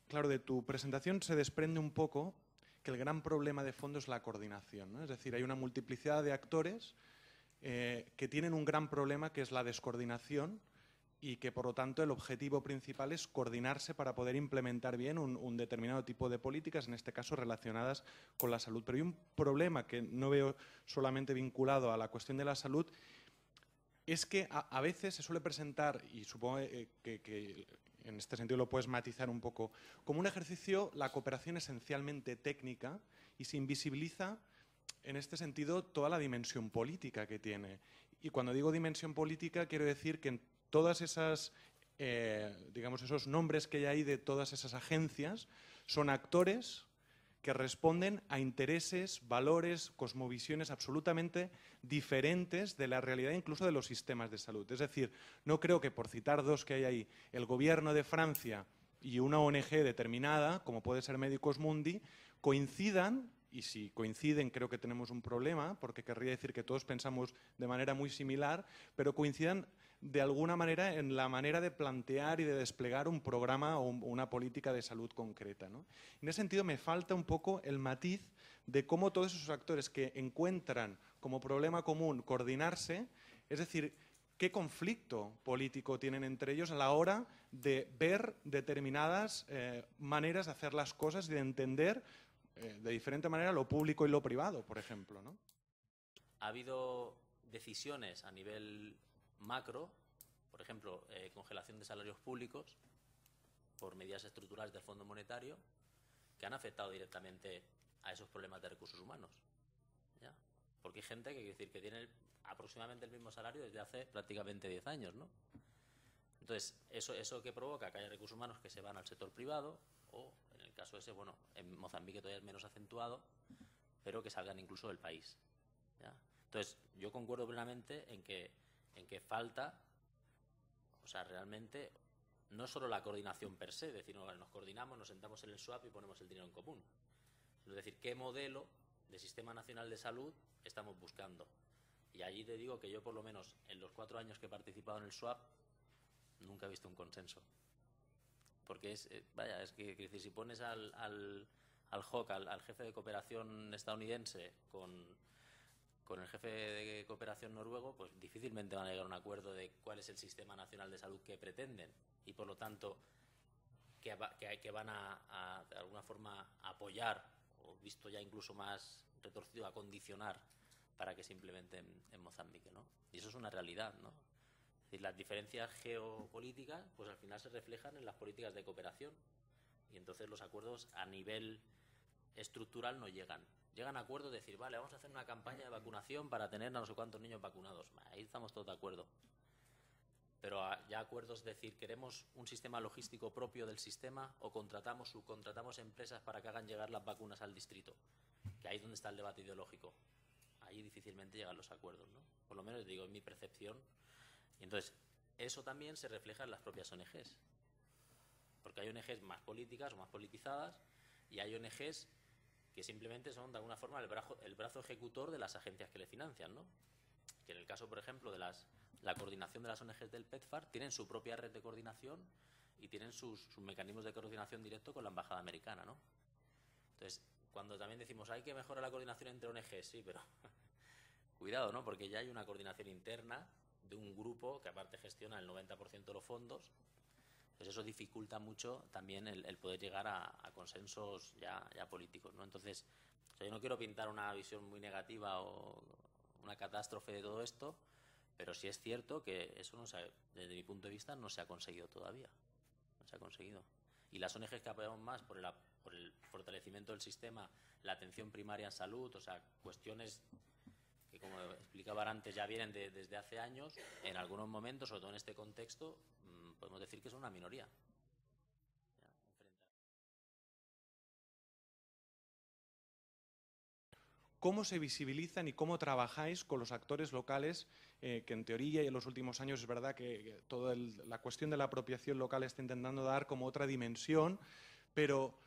claro, de tu presentación se desprende un poco que el gran problema de fondo es la coordinación, ¿no? Es decir, hay una multiplicidad de actores que tienen un gran problema, que es la descoordinación, y que por lo tanto el objetivo principal es coordinarse para poder implementar bien un determinado tipo de políticas, en este caso relacionadas con la salud. Pero hay un problema que no veo solamente vinculado a la cuestión de la salud, es que a veces se suele presentar, y supongo que en este sentido lo puedes matizar un poco, como un ejercicio la cooperación esencialmente técnica y se invisibiliza en este sentido toda la dimensión política que tiene. Y cuando digo dimensión política quiero decir que en todas esas, digamos, esos nombres que hay ahí de todas esas agencias son actores que responden a intereses, valores, cosmovisiones absolutamente diferentes de la realidad incluso de los sistemas de salud. Es decir, no creo que, por citar dos que hay ahí, el gobierno de Francia y una ONG determinada, como puede ser Medicus Mundi, coincidan, y si coinciden creo que tenemos un problema, porque querría decir que todos pensamos de manera muy similar, pero coincidan de alguna manera en la manera de plantear y de desplegar un programa o una política de salud concreta, ¿no? En ese sentido me falta un poco el matiz de cómo todos esos actores que encuentran como problema común coordinarse, es decir, qué conflicto político tienen entre ellos a la hora de ver determinadas maneras de hacer las cosas y de entender de diferente manera lo público y lo privado, por ejemplo, ¿no? Ha habido decisiones a nivel macro, por ejemplo, congelación de salarios públicos por medidas estructurales del Fondo Monetario, que han afectado directamente a esos problemas de recursos humanos, ¿ya? Porque hay gente que, decir, que tiene aproximadamente el mismo salario desde hace prácticamente 10 años, ¿no? Entonces, eso que provoca que haya recursos humanos que se van al sector privado, o en el caso ese, bueno, en Mozambique todavía es menos acentuado, pero que salgan incluso del país, ¿ya? Entonces, yo concuerdo plenamente en que falta, o sea, realmente no es solo la coordinación per se, es decir, nos coordinamos, nos sentamos en el swap y ponemos el dinero en común. Es decir, ¿qué modelo de sistema nacional de salud estamos buscando? Y allí te digo que yo, por lo menos, en los 4 años que he participado en el swap, nunca he visto un consenso. Porque es que si pones al HOC, al jefe de cooperación estadounidense, con el jefe de cooperación noruego, pues difícilmente van a llegar a un acuerdo de cuál es el sistema nacional de salud que pretenden y, por lo tanto, que van a de alguna forma apoyar, o visto ya incluso más retorcido, a condicionar para que se implemente en Mozambique, ¿no? Y eso es una realidad, ¿no? Es decir, las diferencias geopolíticas, pues al final se reflejan en las políticas de cooperación, y entonces los acuerdos a nivel estructural no llegan. Llegan a acuerdos de decir, vale, vamos a hacer una campaña de vacunación para tener a no sé cuántos niños vacunados. Ahí estamos todos de acuerdo. Pero ya acuerdos de decir, queremos un sistema logístico propio del sistema o subcontratamos empresas para que hagan llegar las vacunas al distrito. Que ahí es donde está el debate ideológico. Ahí difícilmente llegan los acuerdos, ¿no? Por lo menos, digo, en mi percepción. Y entonces, eso también se refleja en las propias ONGs. Porque hay ONGs más políticas o más politizadas y hay ONGs que simplemente son de alguna forma el brazo ejecutor de las agencias que le financian, ¿no? Que en el caso, por ejemplo, de la coordinación de las ONGs del PEPFAR, tienen su propia red de coordinación y tienen sus mecanismos de coordinación directo con la embajada americana, ¿no? Entonces, cuando también decimos hay que mejorar la coordinación entre ONGs, sí, pero cuidado, ¿no? Porque ya hay una coordinación interna de un grupo que aparte gestiona el 90% de los fondos. Pues eso dificulta mucho también el poder llegar a consensos ya políticos, ¿no? Entonces, o sea, yo no quiero pintar una visión muy negativa o una catástrofe de todo esto, pero sí es cierto que eso desde mi punto de vista no se ha conseguido todavía. No se ha conseguido. Y las ONGs que apoyamos más por el fortalecimiento del sistema, la atención primaria en salud, o sea, cuestiones que, como explicaba antes, ya vienen desde hace años, en algunos momentos, sobre todo en este contexto, podemos decir que es una minoría. ¿Cómo se visibilizan y cómo trabajáis con los actores locales que en teoría y en los últimos años es verdad que toda la cuestión de la apropiación local está intentando dar como otra dimensión, pero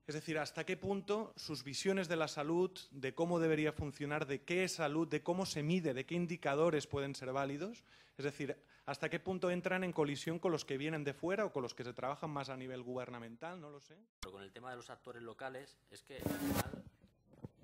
es decir, hasta qué punto sus visiones de la salud, de cómo debería funcionar, de qué es salud, de cómo se mide, de qué indicadores pueden ser válidos, es decir, ¿Hasta qué punto entran en colisión con los que vienen de fuera o con los que se trabajan más a nivel gubernamental? No lo sé. Pero con el tema de los actores locales, es que al final,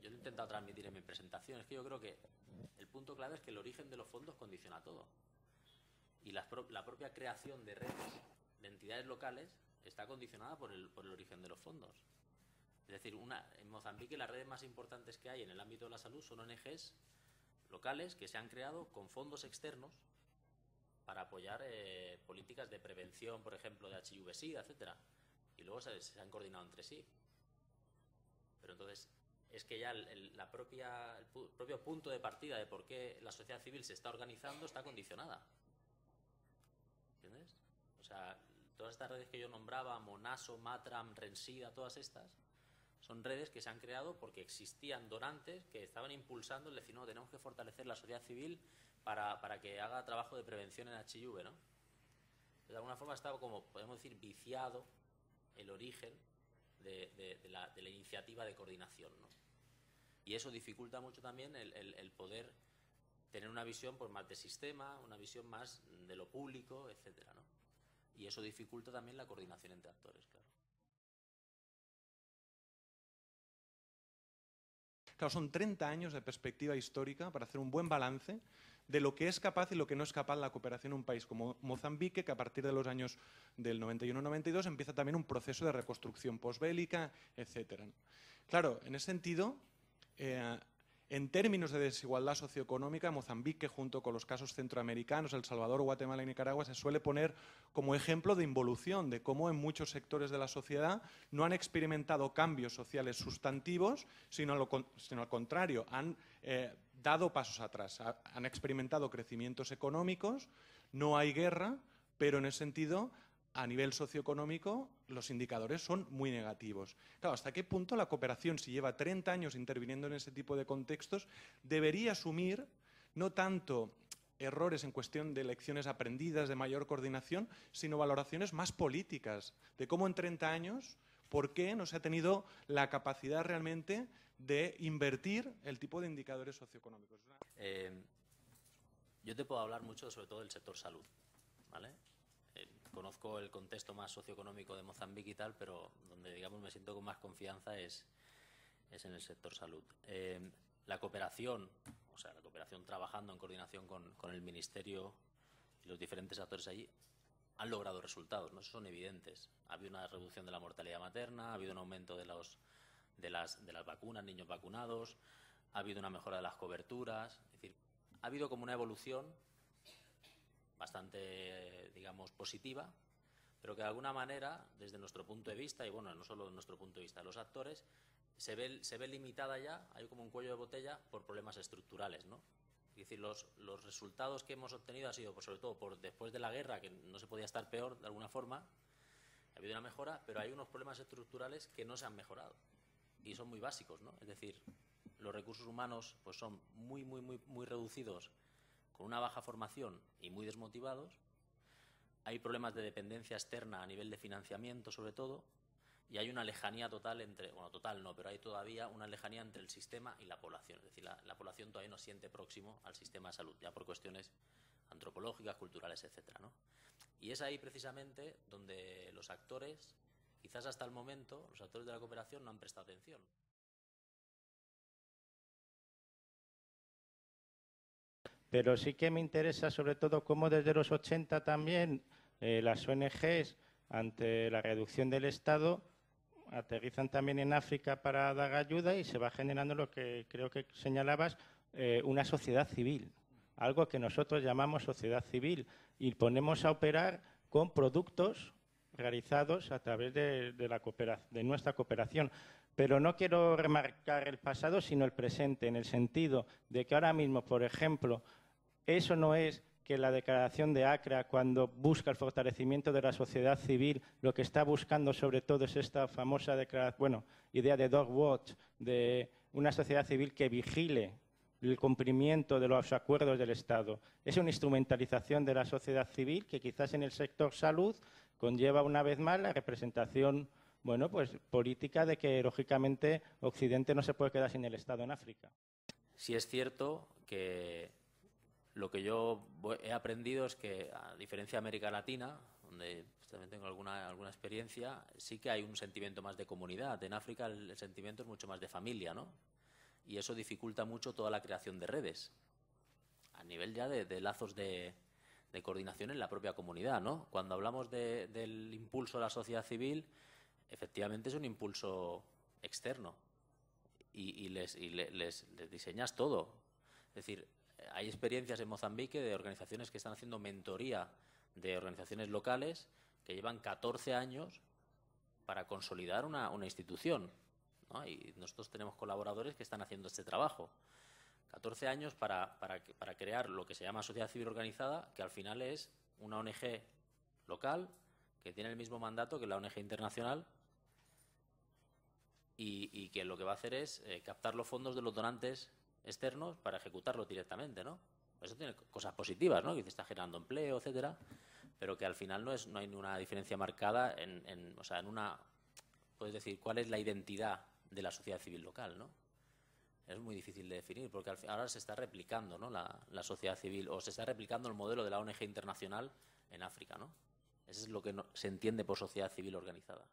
yo lo he intentado transmitir en mi presentación, es que yo creo que el punto clave es que el origen de los fondos condiciona todo. Y la propia creación de redes de entidades locales está condicionada por el origen de los fondos. Es decir, en Mozambique las redes más importantes que hay en el ámbito de la salud son ONGs locales que se han creado con fondos externos para apoyar políticas de prevención, por ejemplo, de HIV-Sida, etcétera. Y luego se han coordinado entre sí. Pero entonces, es que ya el propio punto de partida de por qué la sociedad civil se está organizando está condicionada. ¿Entiendes? O sea, todas estas redes que yo nombraba, Monaso, Matram, Rensida, todas estas, son redes que se han creado porque existían donantes que estaban impulsando el decir, no, tenemos que fortalecer la sociedad civil para que haga trabajo de prevención en HIV, ¿no? De alguna forma estaba como, podemos decir, viciado el origen de la iniciativa de coordinación, ¿no? Y eso dificulta mucho también el poder tener una visión pues, más de sistema, una visión más de lo público, etcétera, ¿no? Y eso dificulta también la coordinación entre actores, claro. Claro, son 30 años de perspectiva histórica para hacer un buen balance de lo que es capaz y lo que no es capaz la cooperación en un país como Mozambique, que a partir de los años del 91-92 empieza también un proceso de reconstrucción posbélica, etcétera. Claro, en ese sentido, en términos de desigualdad socioeconómica, Mozambique, junto con los casos centroamericanos, El Salvador, Guatemala y Nicaragua, se suele poner como ejemplo de involución, de cómo en muchos sectores de la sociedad no han experimentado cambios sociales sustantivos, sino al contrario, han dado pasos atrás, han experimentado crecimientos económicos, no hay guerra, pero en ese sentido, a nivel socioeconómico, los indicadores son muy negativos. Claro, ¿hasta qué punto la cooperación, si lleva 30 años interviniendo en ese tipo de contextos, debería asumir no tanto errores en cuestión de lecciones aprendidas, de mayor coordinación, sino valoraciones más políticas, de cómo en 30 años, por qué no se ha tenido la capacidad realmente de invertir el tipo de indicadores socioeconómicos? Yo te puedo hablar mucho sobre todo del sector salud, ¿vale? Conozco el contexto más socioeconómico de Mozambique y tal, pero donde, digamos, me siento con más confianza es en el sector salud. La cooperación, o sea, la cooperación trabajando en coordinación con el Ministerio y los diferentes actores allí, han logrado resultados, ¿no? Son evidentes. Ha habido una reducción de la mortalidad materna, ha habido un aumento de las vacunas, niños vacunados, ha habido una mejora de las coberturas, es decir, ha habido como una evolución bastante, digamos, positiva, pero que de alguna manera, desde nuestro punto de vista, y bueno, no solo desde nuestro punto de vista, los actores, se ve limitada ya, hay como un cuello de botella por problemas estructurales, ¿no? Es decir, los resultados que hemos obtenido han sido, pues, sobre todo, después de la guerra, que no se podía estar peor de alguna forma, ha habido una mejora, pero hay unos problemas estructurales que no se han mejorado y son muy básicos, ¿no? Es decir, los recursos humanos pues son muy reducidos, con una baja formación y muy desmotivados. Hay problemas de dependencia externa a nivel de financiamiento, sobre todo, y hay una lejanía total total no, pero hay todavía una lejanía entre el sistema y la población. Es decir, la población todavía no se siente próximo al sistema de salud, ya por cuestiones antropológicas, culturales, etcétera, ¿no? Y es ahí precisamente donde los actores, quizás hasta el momento, los actores de la cooperación no han prestado atención. Pero sí que me interesa sobre todo cómo desde los 80 también las ONGs, ante la reducción del Estado, aterrizan también en África para dar ayuda y se va generando lo que creo que señalabas, una sociedad civil, algo que nosotros llamamos sociedad civil, y ponemos a operar con productos realizados a través de nuestra cooperación. Pero no quiero remarcar el pasado, sino el presente, en el sentido de que ahora mismo, por ejemplo, eso no es que la declaración de Accra, cuando busca el fortalecimiento de la sociedad civil, lo que está buscando sobre todo es esta famosa idea de Dog Watch, de una sociedad civil que vigile el cumplimiento de los acuerdos del Estado. Es una instrumentalización de la sociedad civil que quizás en el sector salud conlleva una vez más la representación política de que, lógicamente, Occidente no se puede quedar sin el Estado en África. Sí es cierto que lo que yo he aprendido es que, a diferencia de América Latina, donde pues, también tengo alguna experiencia, sí que hay un sentimiento más de comunidad. En África el sentimiento es mucho más de familia, ¿no? Y eso dificulta mucho toda la creación de redes, a nivel ya de lazos de coordinación en la propia comunidad, ¿no? Cuando hablamos del impulso a la sociedad civil, efectivamente es un impulso externo y les diseñas todo. Es decir, hay experiencias en Mozambique de organizaciones que están haciendo mentoría de organizaciones locales que llevan 14 años para consolidar una institución, ¿no? Y nosotros tenemos colaboradores que están haciendo este trabajo. 14 años para crear lo que se llama sociedad civil organizada, que al final es una ONG local que tiene el mismo mandato que la ONG internacional y que lo que va a hacer es captar los fondos de los donantes externos para ejecutarlo directamente, ¿no? Eso tiene cosas positivas, ¿no? Que se está generando empleo, etcétera, pero que al final no hay una diferencia marcada o sea, puedes decir, ¿cuál es la identidad de la sociedad civil local, ¿no? Es muy difícil de definir, porque ahora se está replicando, ¿no? la sociedad civil, o se está replicando el modelo de la ONG internacional en África, ¿no? Eso es lo que se entiende por sociedad civil organizada.